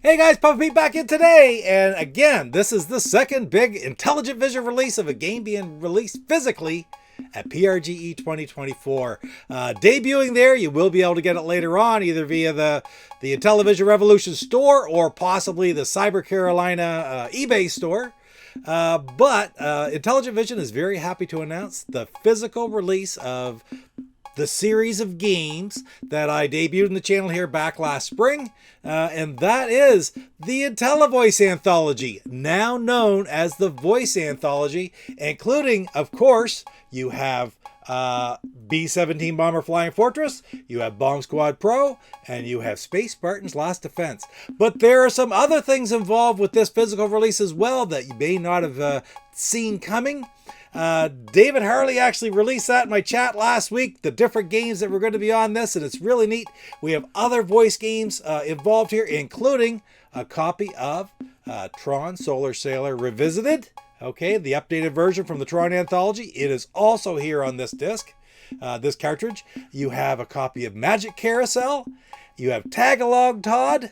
Hey guys, Papa Pete back in today, and again, this is the second big Intelligentvision release of a game being released physically at PRGE 2024. Debuting there, you will be able to get it later on, either via the Intellivision Revolution store or possibly the Cyber Carolina eBay store. But Intelligentvision is very happy to announce the physical release of the series of games that I debuted in the channel here back last spring, and that is the Intellivoice Anthology, now known as the Voice Anthology, including, of course, you have B-17 Bomber Flying Fortress, you have Bomb Squad Pro, and you have Space Spartans Last Defense. But there are some other things involved with this physical release as well that you may not have seen coming. David Harley actually released that in my chat last week, the different games that were going to be on this, and it's really neat. We have other voice games involved here, including a copy of Tron Solar Sailer Revisited, okay, the updated version from the Tron Anthology. It is also here on this disc, this cartridge. You have a copy of Magic Carousel, you have Tag Along Todd.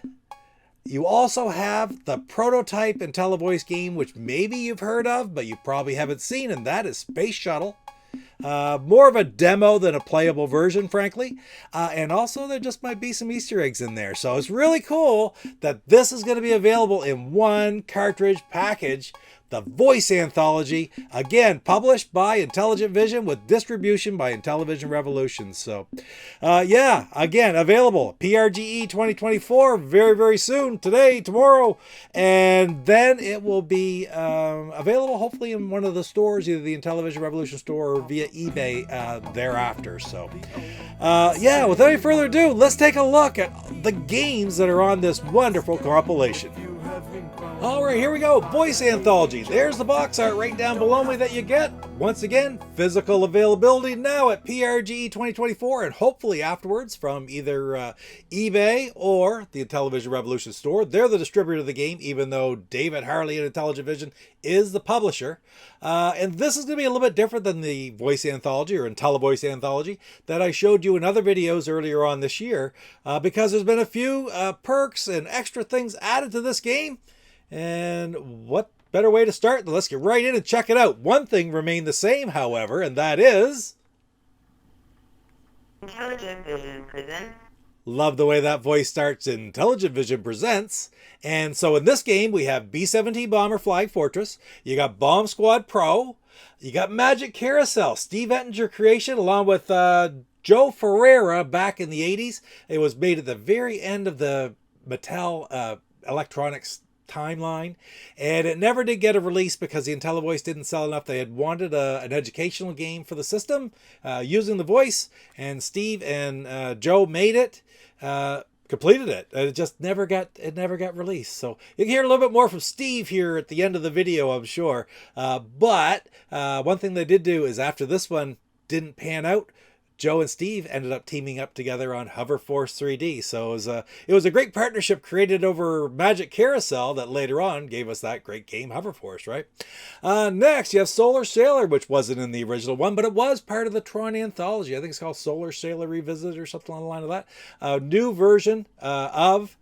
You also have the prototype Intellivoice game, which maybe you've heard of, but you probably haven't seen, and that is Space Shuttle. More of a demo than a playable version, frankly. And also there just might be some Easter eggs in there. So it's really cool that this is going to be available in one cartridge package. The Voice Anthology, again, published by Intelligentvision with distribution by Intellivision Revolution. So, yeah, again, available PRGE 2024 very, very soon, today, tomorrow. And then it will be available hopefully in one of the stores, either the Intellivision Revolution store or via eBay thereafter. So, yeah, without any further ado, let's take a look at the games that are on this wonderful compilation. All right, here we go. Voice Anthology. There's the box art right down below me that you get. Once again, physical availability now at PRGE 2024 and hopefully afterwards from either eBay or the Intellivision Revolution store. They're the distributor of the game, even though David Harley at Intellivision is the publisher. And this is going to be a little bit different than the Voice Anthology or Intellivoice Anthology that I showed you in other videos earlier on this year, because there's been a few perks and extra things added to this game. And what better way to start than let's get right in and check it out. One thing remained the same, however, and that is Intelligentvision presents. Love the way that voice starts. Intelligentvision presents. And so in this game, we have B-17 Bomber Flying Fortress. You got Bomb Squad Pro. You got Magic Carousel, Steve Ettinger creation, along with Joe Ferreira back in the 80s. It was made at the very end of the Mattel Electronics timeline, and it never did get a release because the Intellivoice didn't sell enough. They had wanted an educational game for the system using the voice, and Steve and Joe made it, completed it. It just never got released. So you can hear a little bit more from Steve here at the end of the video, I'm sure. But one thing they did do is after this one didn't pan out, Joe and Steve ended up teaming up together on Hover Force 3D. So it was a great partnership created over Magic Carousel that later on gave us that great game, Hover Force, right? Next, you have Solar Sailer, which wasn't in the original one, but it was part of the Tron Anthology. I think it's called Solar Sailer Revisited or something along the line of that. A new version of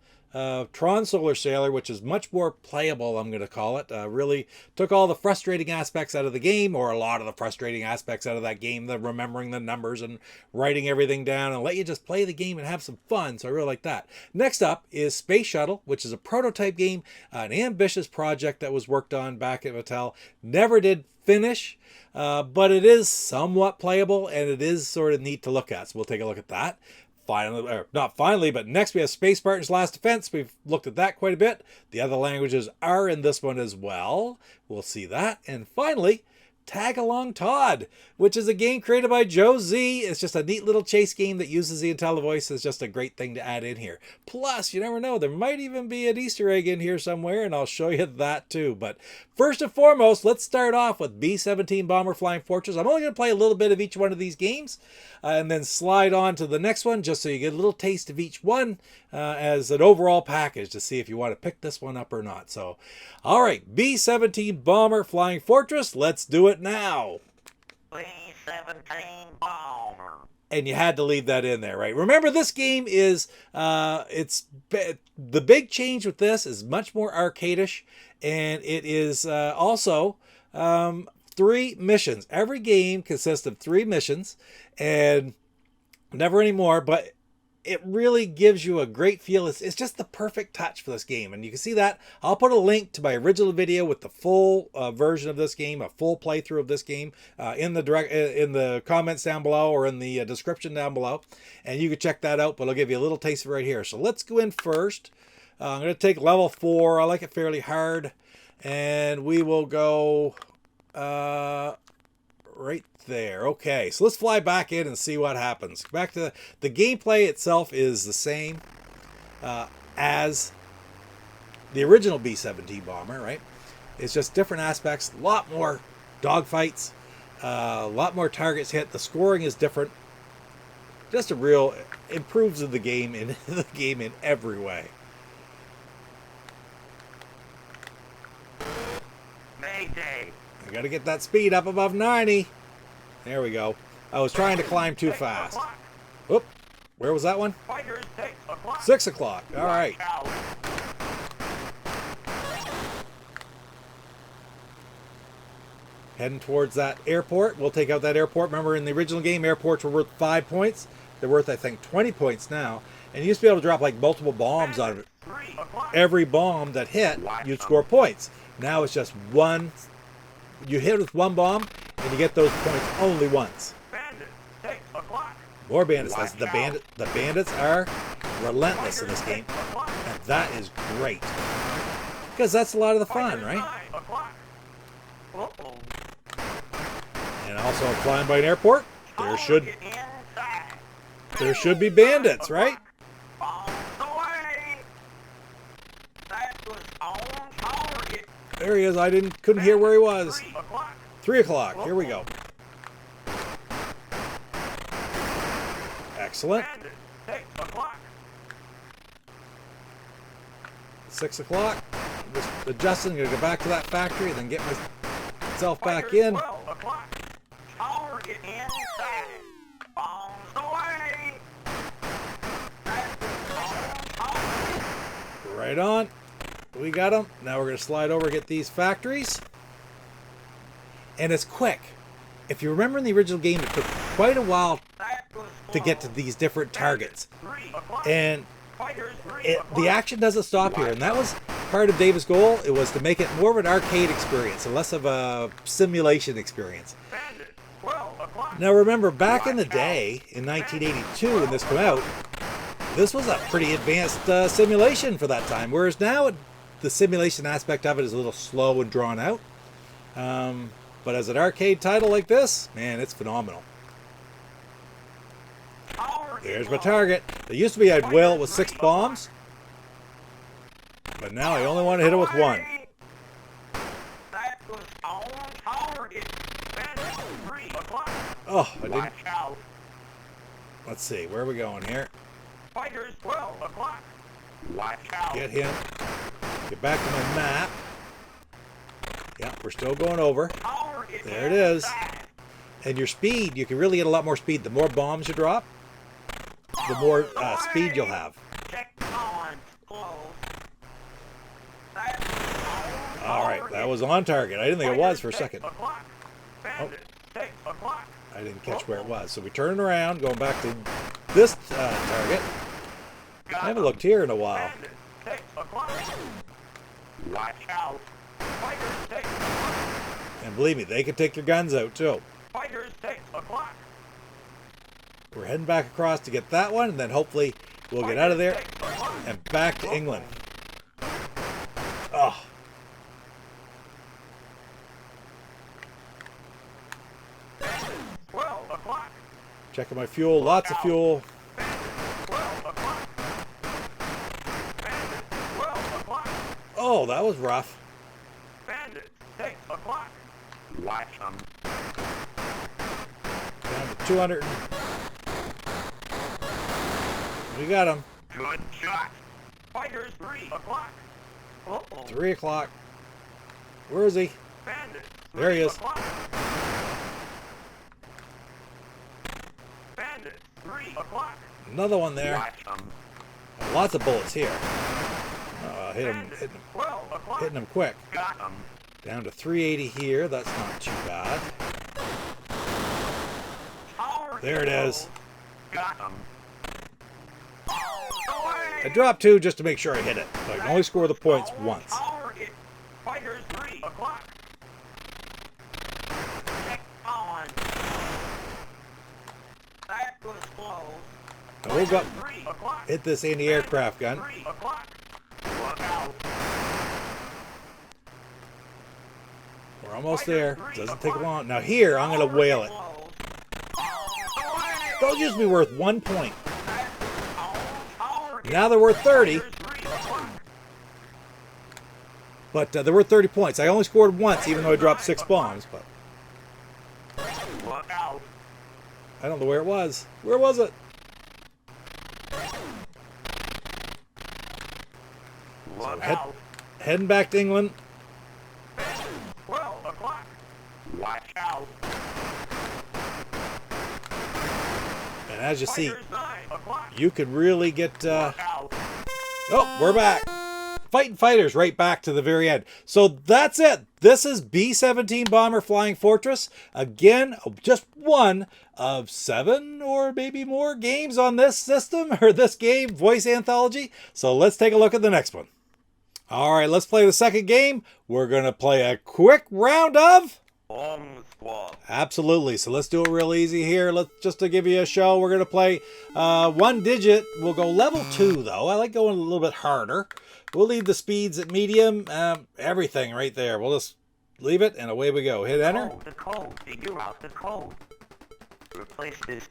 Tron Solar Sailer, which is much more playable, I'm going to call it. Really took all the frustrating aspects out of the game, or a lot of the frustrating aspects out of that game, the remembering the numbers and writing everything down, and let you just play the game and have some fun. So I really like that. Next up is Space Shuttle, which is a prototype game, an ambitious project that was worked on back at Mattel. Never did finish, but it is somewhat playable, and it is sort of neat to look at. So we'll take a look at that. Finally, or not finally, but next we have Space Spartans Last Defense. We've looked at that quite a bit. The other languages are in this one as well. We'll see that. And finally, Tag Along Todd, which is a game created by Joe Z. It's just a neat little chase game that uses the Intellivoice. It's just a great thing to add in here. Plus, you never know, there might even be an Easter egg in here somewhere, and I'll show you that too. But first and foremost, let's start off with B-17 Bomber Flying Fortress. I'm only going to play a little bit of each one of these games, and then slide on to the next one, just so you get a little taste of each one as an overall package to see if you want to pick this one up or not. So, all right, B-17 Bomber Flying Fortress, let's do it now. B-17 Bomber. and you had to leave that in there, right? Remember, this game is the big change with this is much more arcadish, and it is also 3 missions. Every game consists of 3 missions, and never anymore, but it really gives you a great feel. It's just the perfect touch for this game, and you can see that. I'll put a link to my original video with the full version of this game, a full playthrough of this game, in the comments down below, or in the description down below, and you can check that out. But I'll give you a little taste of it right here. So let's go in first. I'm going to take level 4. I like it fairly hard, and we will go right there. Okay, so let's fly back in and see what happens. Back to the gameplay itself is the same as the original B-17 bomber, right? It's just different aspects, a lot more dogfights, a lot more targets hit. The scoring is different. Just a real improves the game in every way. Mayday. I got to get that speed up above 90. There we go. I was trying to climb too fast. Whoop. Where was that one? 6 o'clock. All right. Heading towards that airport. We'll take out that airport. Remember, in the original game, airports were worth 5 points. They're worth, I think, 20 points now. And you used to be able to drop like multiple bombs on it. Every bomb that hit, you'd score points. Now it's just one. You hit with one bomb, and you get those points only once. More bandits. The bandits are relentless in this game, and that is great, because that's a lot of the fun, right? And also flying by an airport, there should be bandits, right? There he is. I couldn't hear where he was. 3 o'clock. Here we go. Excellent. 6 o'clock. Just adjusting. I'm going to go back to that factory, then get myself back in. Right on. We got them. Now we're going to slide over, get these factories. And it's quick. If you remember in the original game, it took quite a while to get to these different targets. And the action doesn't stop here. And that was part of David's goal. It was to make it more of an arcade experience and less of a simulation experience. Now remember, back in the day, in 1982, when this came out, this was a pretty advanced simulation for that time. Whereas now, the simulation aspect of it is a little slow and drawn out. But as an arcade title like this, man, it's phenomenal. There's my target. It used to be I'd whale it with 6 bombs, but now I only want to hit it with 1. Oh, I didn't. Let's see, where are we going here? Get him. Get back to my map. Yeah, we're still going over. There it is. And your speed, you can really get a lot more speed. The more bombs you drop, the more speed you'll have. Alright, that was on target. I didn't think it was for a second. Oh, I didn't catch where it was. So we turn around, going back to this target. I haven't looked here in a while. And believe me, they can take your guns out too. We're heading back across to get that one, and then hopefully we'll get out of there and back to England. Oh. Checking my fuel, lots of fuel. Oh, that was rough. Down to 200. We got him. Good shot. Fighters 3 o'clock. 3 o'clock. Where is he? Bandit. There he is. Bandit. o'clock. Another one there. Watch 'em. Lots of bullets here. Hit him, Bandit. 12 o'clock. hitting him quick. Got 'em. Down to 380 here. That's not too bad. Tower There it is. Got 'em. I dropped 2 just to make sure I hit it. So I can only score the points once. Tower hit. Fighters 3 o'clock. Check on. That was close. Now we'll go 3 o'clock. hit this anti-aircraft gun. 3 o'clock. Look out. We're almost there. Doesn't take long. Now here, I'm going to whale it. Those used to be worth 1 point. Now they're worth 30. But they're worth 30 points. I only scored once, even though I dropped 6 bombs. But Look out. I don't know where it was. Where was it? Look head- out. Heading back to England. 12 o'clock. Watch out. And as you see, Fighters 9 o'clock. you could really get... Look out. Oh, we're back. Fighting fighters right back to the very end. So that's it. This is B-17 Bomber Flying Fortress. Again, just one of 7 or maybe more games on this system or this game, Voice Anthology. So let's take a look at the next one. All right, let's play the second game. We're going to play a quick round of... Bomb squad. Absolutely. So let's do it real easy here. Let's just to give you a show. We're going to play 1 digit. We'll go level 2 though. I like going a little bit harder. We'll leave the speeds at medium. Everything right there. We'll just leave it and away we go. Hit enter. The code. Figure out the code. Replace this.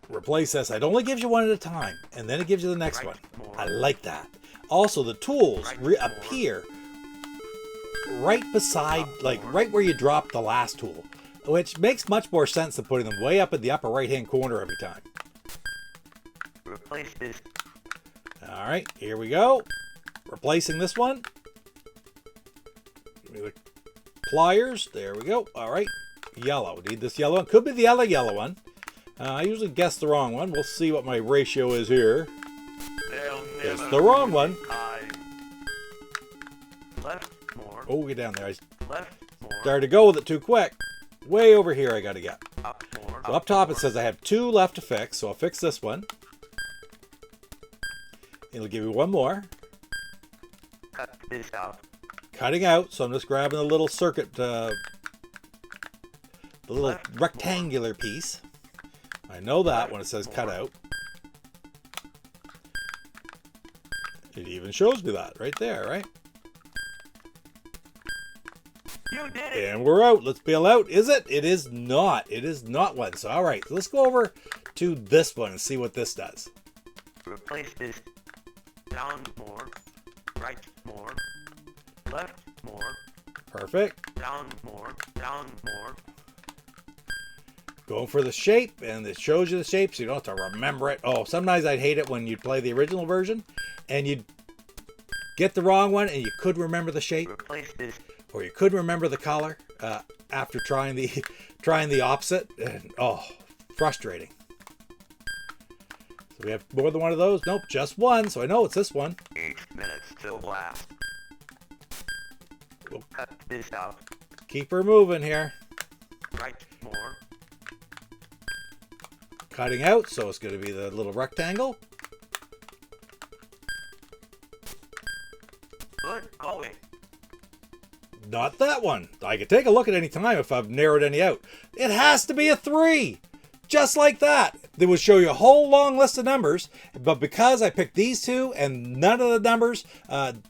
Replace this. It only gives you one at a time. And then it gives you the next one. More. I like that. Also, the tools reappear right beside, like right where you dropped the last tool, which makes much more sense than putting them way up in the upper right hand corner every time. Replace this. All right, here we go. Replacing this one. Give me the pliers. There we go. All right, yellow. Need this yellow one. Could be the yellow one. I usually guess the wrong one. We'll see what my ratio is here. It's the wrong one. Left more. Oh, get down there. I Left more. started to go with it too quick. Way over here I got to get. Up more. So up top it says I have 2 left to fix, so I'll fix this one. It'll give me 1 more. Cut this out. Cutting out, so I'm just grabbing the little circuit, the little rectangular piece. I know that when it says cut out. It even shows me that right there, right? You did it. And we're out. Let's bail out. Is it? It is not. It is not one. So, all right. Let's go over to this one and see what this does. Replace this. Down more. Right more. Left more. Perfect. Down more. Down more. Going for the shape, and it shows you the shape, so you don't have to remember it. Oh, sometimes I'd hate it when you'd play the original version, and you'd get the wrong one, and you could remember the shape, Replace this. or you could remember the color after trying the opposite. And, oh, frustrating. So we have more than one of those. Nope, just one. So I know it's this one. 8 minutes till blast. We'll Cut this out. keep her moving here. Right more. Cutting out, so it's going to be the little rectangle. Good going. Not that one. I could take a look at any time if I've narrowed any out. It has to be a 3. Just like that. They would show you a whole long list of numbers, but because I picked these 2 and none of the numbers,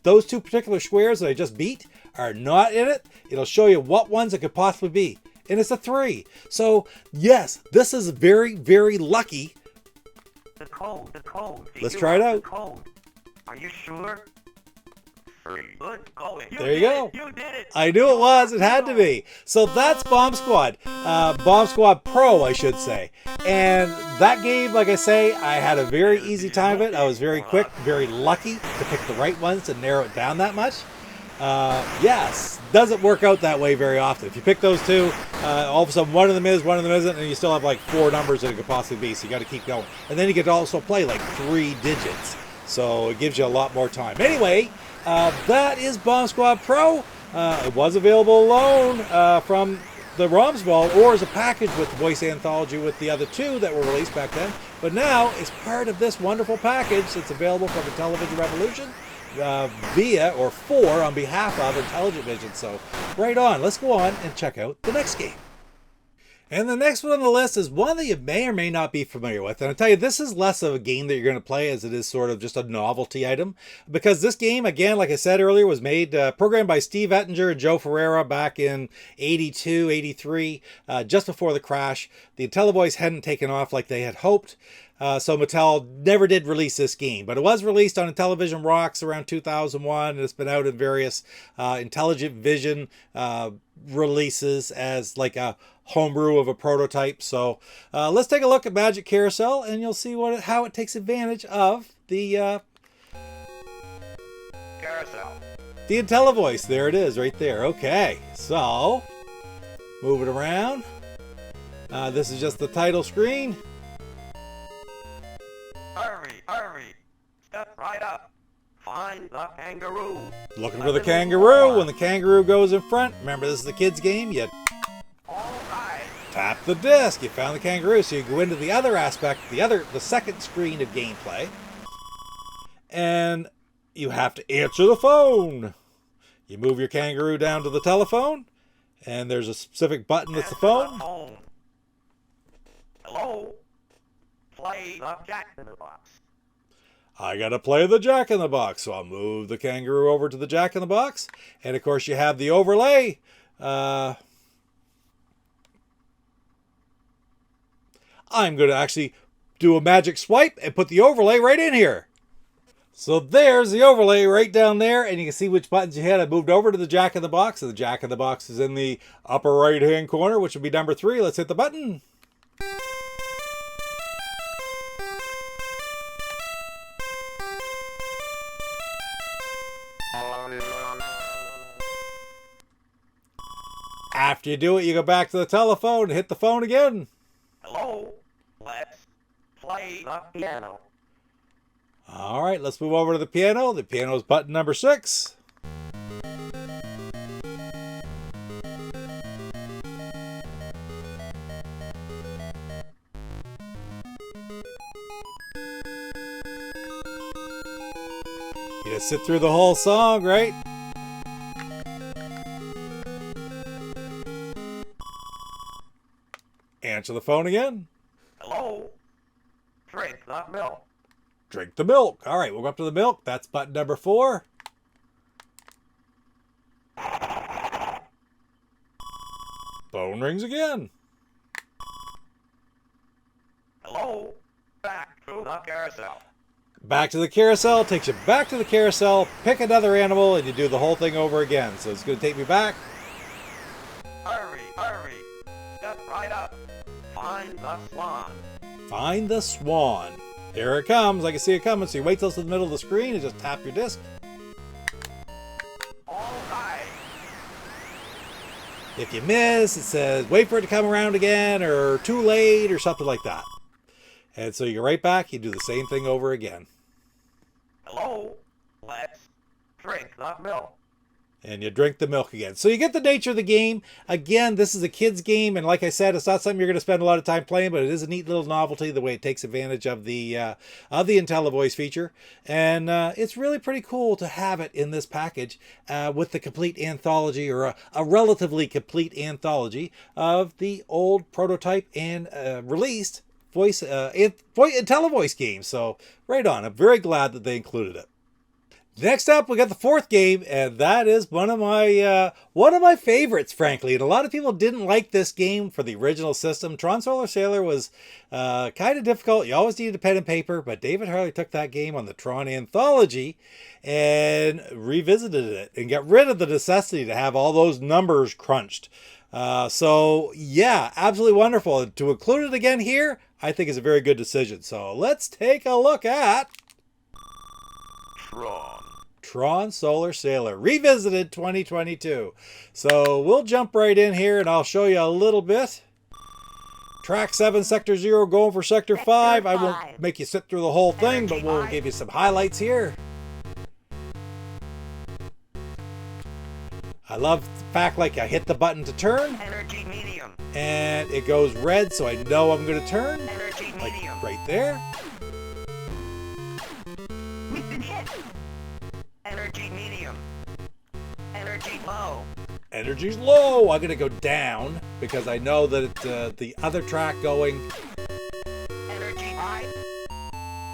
those 2 particular squares that I just beat are not in it, it'll show you what ones it could possibly be. And it's a 3. So, yes, this is very, very lucky. The code. The code. Let's Figure try it out. The code. Are you sure? 3. Good going. There you go. You did it. I knew it was. It had to be. So that's Bomb Squad. Bomb Squad Pro, I should say. And that game, like I say, I had a very easy time of it. I was very quick, very lucky to pick the right ones to narrow it down that much. yes, doesn't work out that way very often. If you pick those two, all of a sudden one of them is, one of them isn't, and you still have like 4 numbers that it could possibly be, so you got to keep going. And then you could also play like 3 digits, so it gives you a lot more time. Anyway, that is Bomb Squad Pro. It was available alone from the ROMs vault, or as a package with the voice anthology with the other 2 that were released back then. But now it's part of this wonderful package that's available from Intellivision Revolution via or for on behalf of Intelligentvision. So right on, let's go on and check out the next game. And the next one on the list is one that you may or may not be familiar with. And I'll tell you, this is less of a game that you're going to play as it is sort of just a novelty item. Because this game, again, like I said earlier, was made, programmed by Steve Ettinger and Joe Ferreira back in 82, 83, just before the crash. The Intellivoice hadn't taken off like they had hoped. So Mattel never did release this game, but it was released on Intellivision Rocks around 2001, and it's been out in various Intelligentvision releases as like a homebrew of a prototype. So let's take a look at Magic Carousel, and you'll see how it takes advantage of the Carousel. the Intellivoice. There it is, right there. Okay, so move it around. This is just the title screen. Hurry, hurry. Step right up. Find the kangaroo. Looking for the kangaroo. When the kangaroo goes in front, remember this is the kids game, you All right. tap the disc. You found the kangaroo, so you go into the other aspect, the second screen of gameplay, and you have to answer the phone. You move your kangaroo down to the telephone, and there's a specific button that's the phone. Hello. Play the Jack in the Box. I gotta play the Jack in the Box, so I'll move the kangaroo over to the Jack in the Box, and of course you have the overlay. I'm going to actually do a magic swipe and put the overlay right in here. So there's the overlay right down there, and you can see which buttons you had. I moved over to the Jack in the Box, and the Jack in the Box is in the upper right hand corner, which would be number 3. Let's hit the button. After you do it, you go back to the telephone and hit the phone again. Hello. Let's play the piano. All right, let's move over to the piano. The piano is button number 6. You just sit through the whole song, right? Answer the phone again. Hello. Drink the milk. Drink the milk. All right, we'll go up to the milk. That's button number 4. Phone rings again. Hello. Back to the carousel. Back to the carousel. Takes you back to the carousel. Pick another animal, and you do the whole thing over again. So it's going to take me back. Hurry, hurry. Step right up. Find the swan. Find the swan. Here it comes. I can see it coming. So you wait till it's in the middle of the screen and just tap your disc. All right. If you miss, it says wait for it to come around again, or too late, or something like that. And so you go right back. You do the same thing over again. Hello. Let's drink the milk. And you drink the milk again. So you get the nature of the game. Again, this is a kid's game, and like I said, it's not something you're going to spend a lot of time playing, but it is a neat little novelty the way it takes advantage of the Intellivoice feature. And it's really pretty cool to have it in this package with the complete anthology, or a relatively complete anthology of the old prototype and released Intellivoice games. So right on. I'm very glad that they included it. Next up, we got the 4th game, and that is one of my favorites, frankly. And a lot of people didn't like this game for the original system. Tron Solar Sailer was kind of difficult. You always needed a pen and paper, but David Harley took that game on the Tron Anthology and revisited it and got rid of the necessity to have all those numbers crunched. So yeah, absolutely wonderful. And to include it again here, I think is a very good decision. So let's take a look at Tron Solar Sailer Revisited 2022. So we'll jump right in here and I'll show you a little bit. Track 7, Sector 0, going for Sector 5. I won't make you sit through the whole thing, but we'll give you some highlights here. I love the fact like I hit the button to turn. Energy medium. And it goes red, so I know I'm going to turn. Energy Like medium. right there. We've been hit. Energy medium. Energy low. Energy's low. I'm going to go down because I know that the other track going Energy high.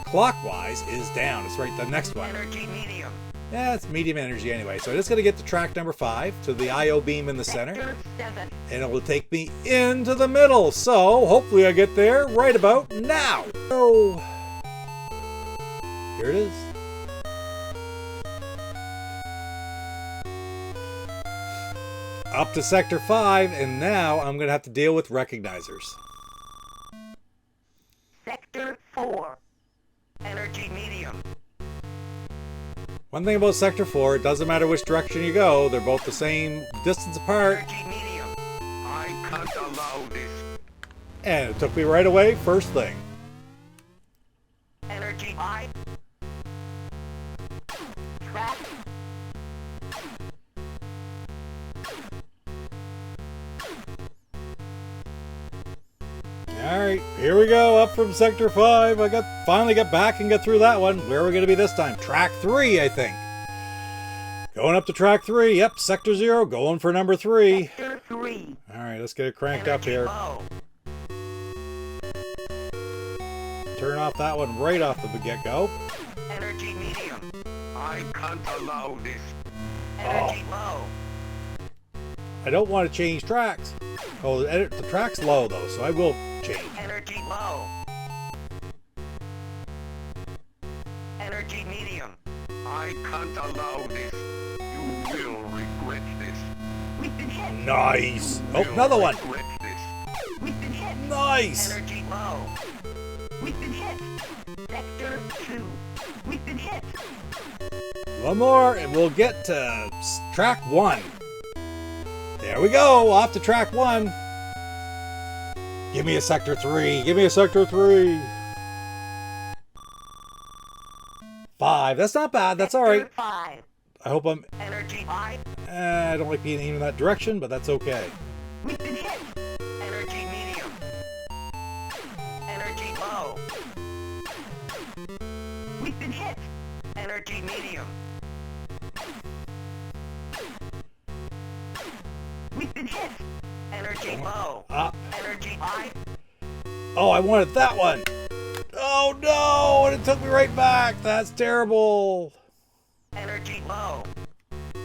clockwise is down. It's right the next one. Energy medium. Yeah, it's medium energy anyway. So I'm just going to get to track number 5 to the IO beam in the center. Sector 7. And it will take me into the middle. So hopefully I get there right about now. So here it is. Up to Sector 5, and now I'm going to have to deal with recognizers. Sector 4. Energy medium. One thing about Sector 4, it doesn't matter which direction you go, they're both the same distance apart. Energy medium. I can't allow this. And it took me right away, first thing. Energy high. Track. Alright, here we go, up from Sector 5. I finally got back and got through that one. Where are we going to be this time? Track 3, I think. Going up to Track 3. Yep, Sector 0, going for number 3. Sector 3. Alright, let's get it cranked up Energy here. low. Turn off that one right off the get-go. Energy medium. I can't allow this. Energy low. I don't want to change tracks. Oh, the track's low though, so I will change. Energy low. Energy medium. I can't allow this. You will regret this. We've been hit. Nice. Oh, another one. Regret this. We've been hit. Nice. Energy low. We've been hit. Sector 2. We've been hit. One more and we'll get to Track 1. There we go, off to Track 1. Give me a Sector 3. Give me a Sector 3. 5. That's not bad. That's all right. Sector 5. I hope I'm... Energy high. I don't like being aimed in that direction, but that's okay. We've been hit. Energy medium. Energy low. We've been hit. Energy medium. We've been hit. Energy low. Up. Energy high. Oh, I wanted that one. Oh no, and it took me right back. That's terrible. Energy low.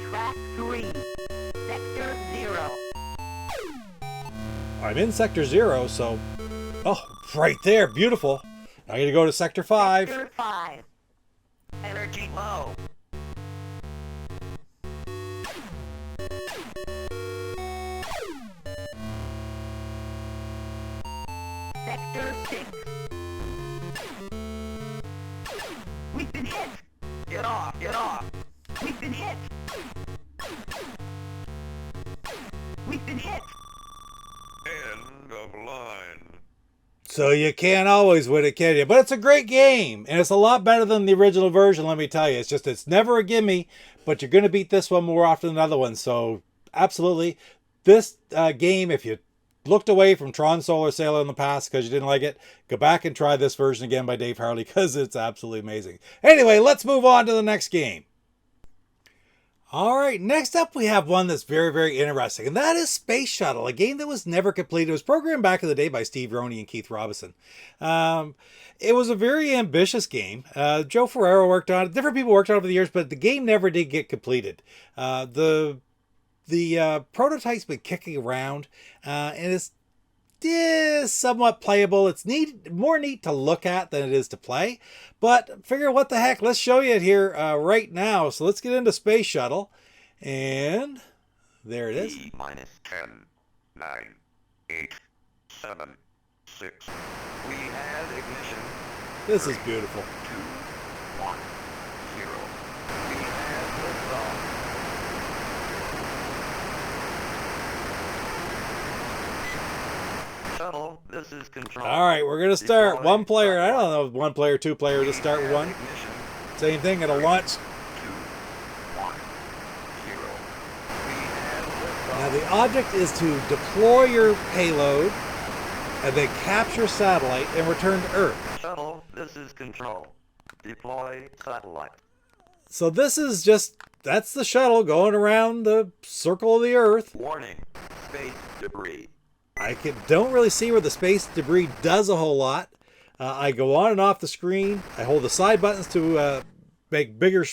Track 3. Sector 0. I'm in Sector 0, so... Oh, right there. Beautiful. Now I gotta go to Sector 5. Sector 5. Energy low. Sector 6. We've been hit. Get off, get off. We've been hit. We've been hit. End of line. So you can't always win it, can you? But it's a great game, and it's a lot better than the original version, let me tell you. It's never a gimme, but you're going to beat this one more often than other ones. So absolutely, this game, if you looked away from Tron Solar Sailer in the past because you didn't like it, go back and try this version again by Dave Harley because it's absolutely amazing. Anyway, let's move on to the next game. All right, next up we have one that's very, very interesting, and that is Space Shuttle, a game that was never completed. It was programmed back in the day by Steve Roney and Keith Robinson. It was a very ambitious game. Joe Ferreira worked on it. Different people worked on it over the years, but the game never did get completed. The prototype's been kicking around, and it's somewhat playable. It's more neat to look at than it is to play, but figure what the heck, let's show you it here right now. So let's get into Space Shuttle, and there it is. -10, 9, 8, 7, 6. We have ignition. This is beautiful. 2, 1, 0. We have this is Control. All right, we're going to start. Deploy One player. I satellite. don't know, one player, two player. Just start with one. Ignition. Same thing. It'll launch. 2, 1, 0. We have Now, liftoff. the object is to deploy your payload and then capture satellite and return to Earth. Shuttle, this is Control. Deploy satellite. So this is just, that's the shuttle going around the circle of the Earth. Warning. Space debris. I don't really see where the space debris does a whole lot. I go on and off the screen. I hold the side buttons to make bigger,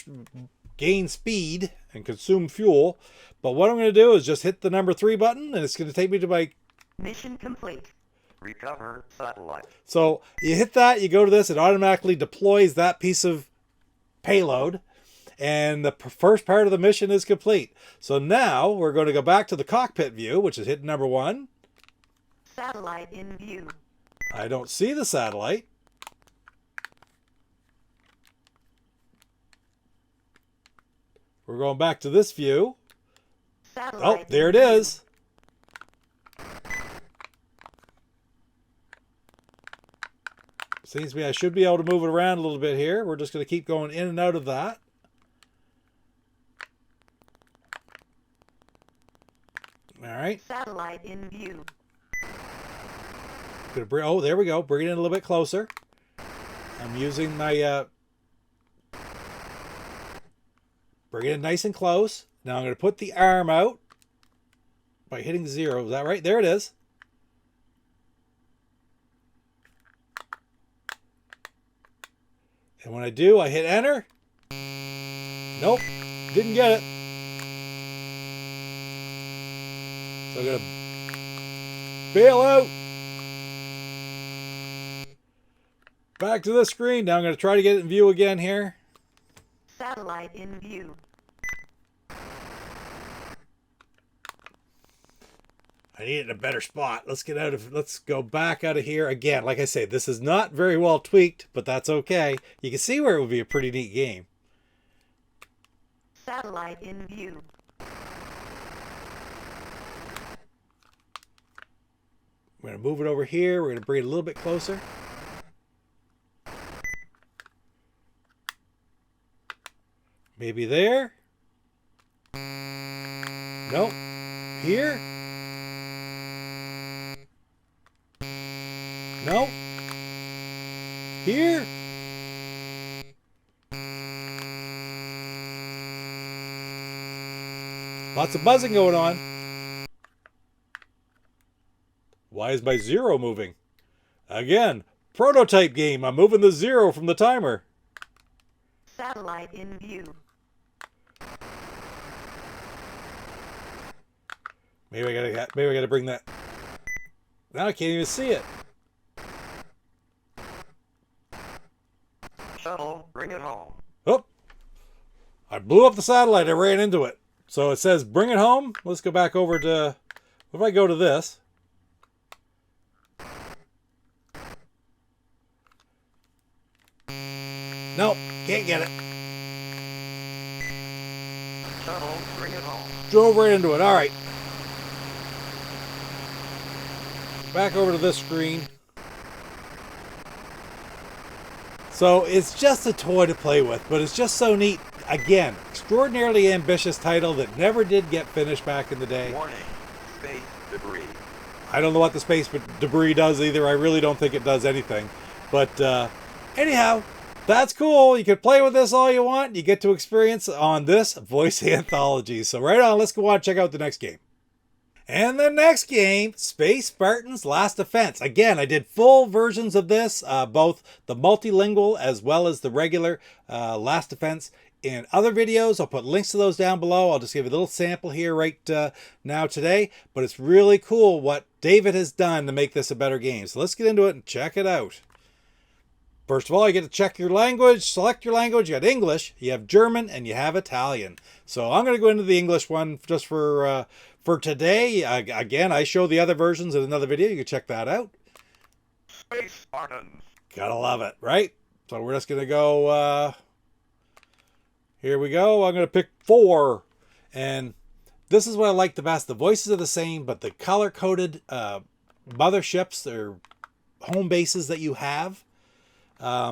gain speed and consume fuel. But what I'm going to do is just hit the number 3 button, and it's going to take me to my... Mission complete. Recover satellite. So you hit that, you go to this, it automatically deploys that piece of payload. And the first part of the mission is complete. So now we're going to go back to the cockpit view, which is hit number 1. Satellite in view. I don't see the satellite. We're going back to this view. Satellite Oh, there it in view. is. Seems to me I should be able to move it around a little bit here. We're just going to keep going in and out of that. All right. Satellite in view. Gonna bring, oh, there we go. Bring it in a little bit closer. I'm using my... bring it in nice and close. Now I'm going to put the arm out by hitting 0. Is that right? There it is. And when I do, I hit enter. Nope. Didn't get it. So I'm going to bail out. Back to the screen. Now I'm going to try to get it in view again here. Satellite in view. I need it in a better spot. Let's go back out of here again. Like I say, this is not very well tweaked, but that's okay. You can see where it would be a pretty neat game. Satellite in view. We're going to move it over here. We're going to bring it a little bit closer. Maybe there. Nope. Here. Nope. Here. Lots of buzzing going on. Why is my 0 moving? Again, prototype game. I'm moving the 0 from the timer. Satellite in view. Maybe I gotta bring that. Now I can't even see it. Shuttle, bring it home. Oh, I blew up the satellite. I ran into it. So it says bring it home. Let's go back over to. What if I go to this? Nope, can't get it. Shuttle, bring it home. Drove right into it. All right. Back over to this screen. So it's just a toy to play with, but it's just so neat. Again, extraordinarily ambitious title that never did get finished back in the day. Warning. Space debris. I don't know what the space debris does either. I really don't think it does anything. But anyhow, that's cool. You can play with this all you want. You get to experience on this voice anthology. So right on, let's go on and check out the next game. And the next game, Space Spartans Last Defense. Again, I did full versions of this, both the multilingual as well as the regular Last Defense in other videos. I'll put links to those down below. I'll just give you a little sample here right now today. But it's really cool what David has done to make this a better game. So let's get into it and check it out. First of all, you get to check your language, select your language. You got English, you have German, and you have Italian. So I'm going to go into the English one just for today. Again, I show the other versions in another video. You can check that out. Space Spartans. Gotta love it, right? So we're just going to go, here we go. I'm going to pick 4. And this is what I like the best. The voices are the same, but the color-coded motherships, they're home bases that you have. I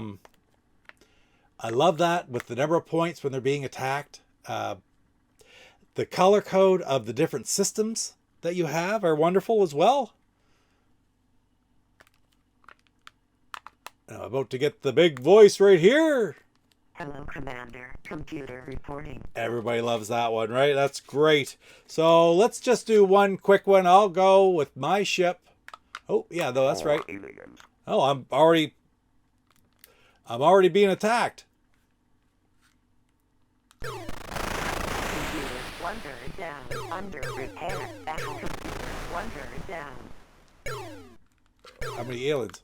love that with the number of points when they're being attacked. The color code of the different systems that you have are wonderful as well. I'm about to get the big voice right here. Hello, Commander. Computer reporting. Everybody loves that one, right? That's great. So let's just do one quick one. I'll go with my ship. Oh, yeah, no, that's right. Oh, I'm already being attacked. Computer, wonder down. Under repair. Battle computer, wonder down. How many aliens?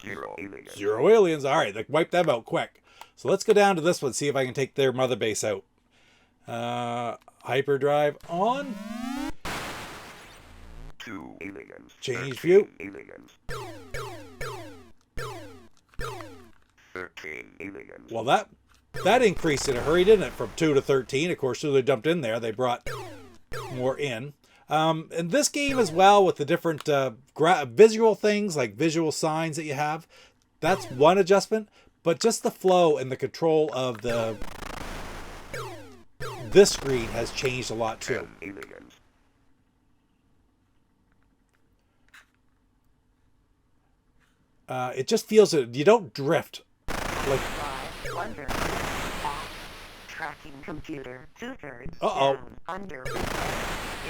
0 aliens. 0 aliens. All right, they wipe them out quick. So let's go down to this one, see if I can take their mother base out. Hyperdrive on. 2 aliens. Change view. Aliens. 13 aliens. Well, that increased in a hurry, didn't it? From 2 to 13. Of course, so they dumped in there. They brought more in. And this game as well, with the different visual things, like visual signs that you have, that's one adjustment. But just the flow and the control of this screen has changed a lot too. 10 aliens. It just feels that you don't drift. Like, Wonder. Tracking computer, 2/3. Uh-oh. Down. Under repair.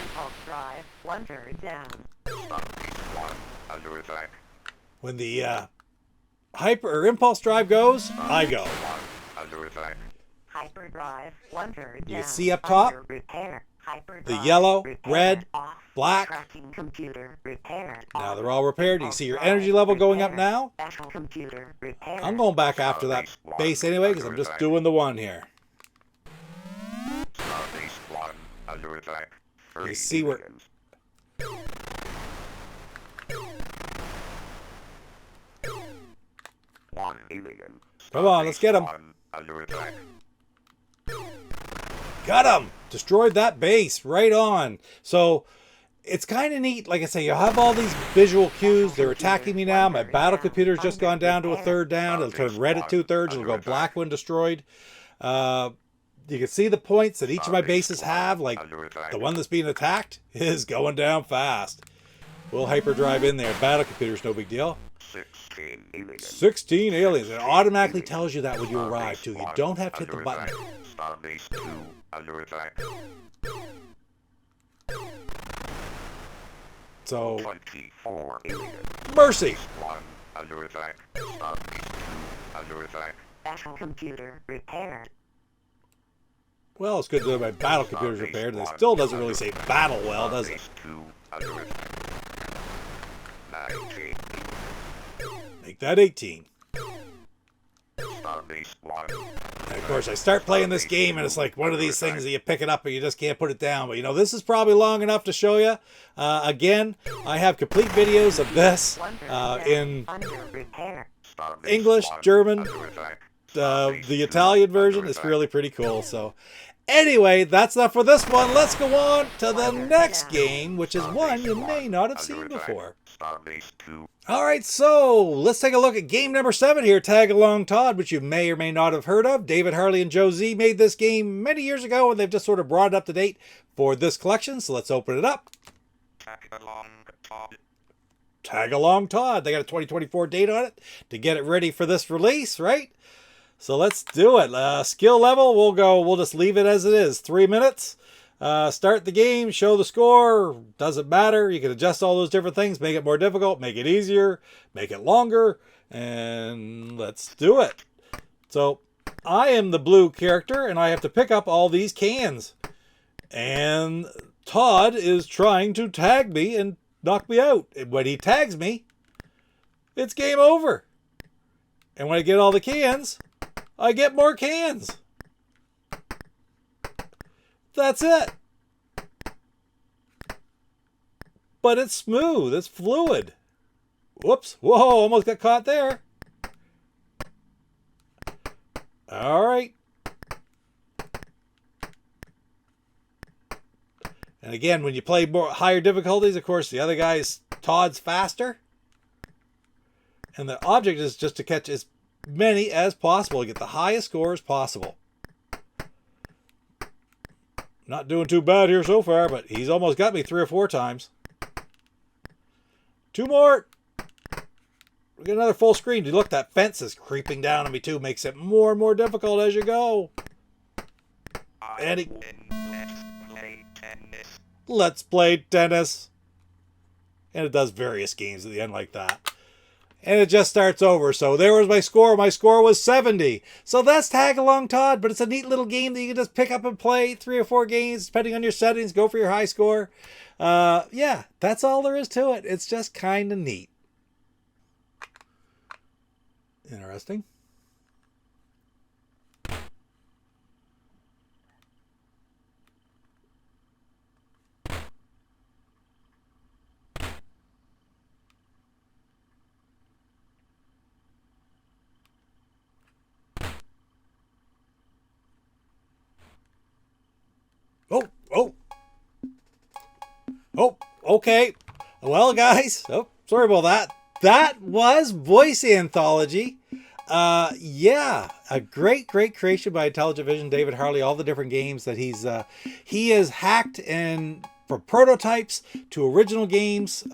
Impulse drive, wonder down. Stop base 1 under attack. when the hyper or impulse drive goes, I go. 1 under attack. Hyperdrive, wonder down. You can see up top, Under repair. Hyperdrive, the yellow, repair, red, off. black. Tracking computer, repair. Now off. they're all repaired. You can see your Impulse energy drive, level going up repair. now. Battle computer, repair. I'm going back after that base anyway because I'm just doing the one here. Star base 1 under attack. You see where... One alien. Come on, let's get him. Under attack. Got him! Destroyed that base. Right on. So it's kind of neat. Like I say, you have all these visual cues. They're attacking me now. My battle computer's just gone down to a third down. It'll turn red at 2/3. It'll go black when destroyed. You can see the points that each of my bases have. Like the one that's being attacked is going down fast. We'll hyperdrive in there. Battle computer's no big deal. 16 aliens. 16 aliens. It automatically tells you that when you arrive too. You don't have to hit the button. Star base 2 under attack. So 24 aliens. mercy. 1 under attack. Star base 2 under attack. Battle computer, repair. Well, it's good that my battle computer's repaired. It still doesn't really say battle well, does it? Base 2 under attack. 19. Make that 18. Star base 1. And of course, I start playing this game, and it's like one of these things that you pick it up and you just can't put it down. But, you know, this is probably long enough to show you. Again, I have complete videos of this in Under repair. Star base English, 1 German, under attack. the Italian version is really pretty cool. So anyway, that's enough for this one. Let's go on to the next game, which is one you may not have seen before. Star base 2. All right, so let's take a look at game number 7 here, Tag Along Todd, which you may or may not have heard of. David, Harley, and Joe Z made this game many years ago, and they've just sort of brought it up to date for this collection. So let's open it up. Tag Along Todd. Tag Along Todd. They got a 2024 date on it to get it ready for this release, right? So let's do it. Skill level, we'll just leave it as it is. 3 minutes. Start the game, show the score. Doesn't matter. You can adjust all those different things, make it more difficult, make it easier, make it longer, and let's do it. So I am the blue character, and I have to pick up all these cans. And Todd is trying to tag me and knock me out. And when he tags me, it's game over. And when I get all the cans, I get more cans. That's it. But it's smooth. It's fluid. Whoops. Whoa, almost got caught there. All right. And again, when you play more higher difficulties, of course, the other guy is Todd's faster. And the object is just to catch as many as possible, to get the highest scores possible. Not doing too bad here so far, but he's almost got me 3 or 4 times. 2 more. We get another full screen. Look, that fence is creeping down on me too. Makes it more and more difficult as you go. And let's play tennis. And it does various games at the end like that. And it just starts over. So there was my score. My score was 70. So that's Tag Along Todd, but it's a neat little game that you can just pick up and play 3 or 4 games, depending on your settings. Go for your high score. Yeah, that's all there is to it. It's just kind of neat. Interesting. Oh, okay. Well, guys, sorry about that. That was Voice Anthology. Yeah, a great creation by Intellivision, David Harley, all the different games that he has hacked and from prototypes to original games.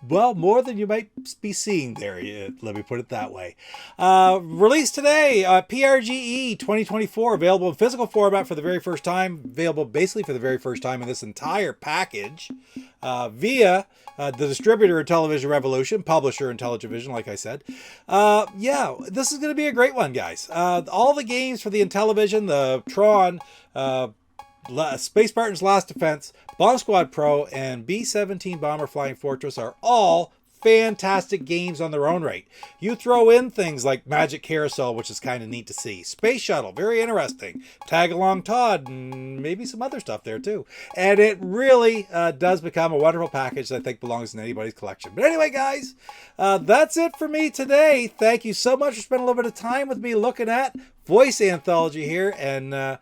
Well, more than you might be seeing there. Let me put it that way. Released today, PRGE 2024, available in physical format for the very first time. Available basically for the very first time in this entire package via the distributor Intellivision Revolution, publisher Intellivision, like I said. Yeah, this is going to be a great one, guys. All the games for the Intellivision, the Tron, Space Spartans Last Defense, Bomb Squad Pro, and B-17 Bomber Flying Fortress are all fantastic games on their own right. You throw in things like Magic Carousel, which is kind of neat to see. Space Shuttle, very interesting. Tag Along Todd, and maybe some other stuff there too. And it really does become a wonderful package that I think belongs in anybody's collection. But anyway, guys, that's it for me today. Thank you so much for spending a little bit of time with me looking at Voice Anthology here, and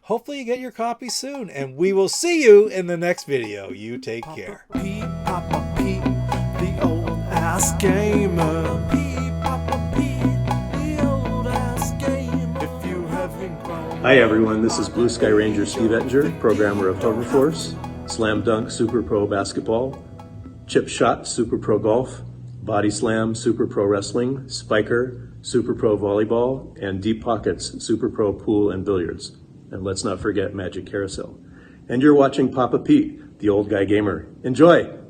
hopefully you get your copy soon, and we will see you in the next video. You take care. Papa Pete, the old ass gamer. Papa Pete, the old ass gamer. If you haven't grown. Hi everyone, this is Blue Sky Ranger Steve Ettinger, programmer of Hover Force, Slam Dunk Super Pro Basketball, Chip Shot Super Pro Golf, Body Slam Super Pro Wrestling, Spiker Super Pro Volleyball, and Deep Pockets Super Pro Pool and Billiards. And let's not forget Magic Carousel. And you're watching Papa Pete, the old guy gamer. Enjoy!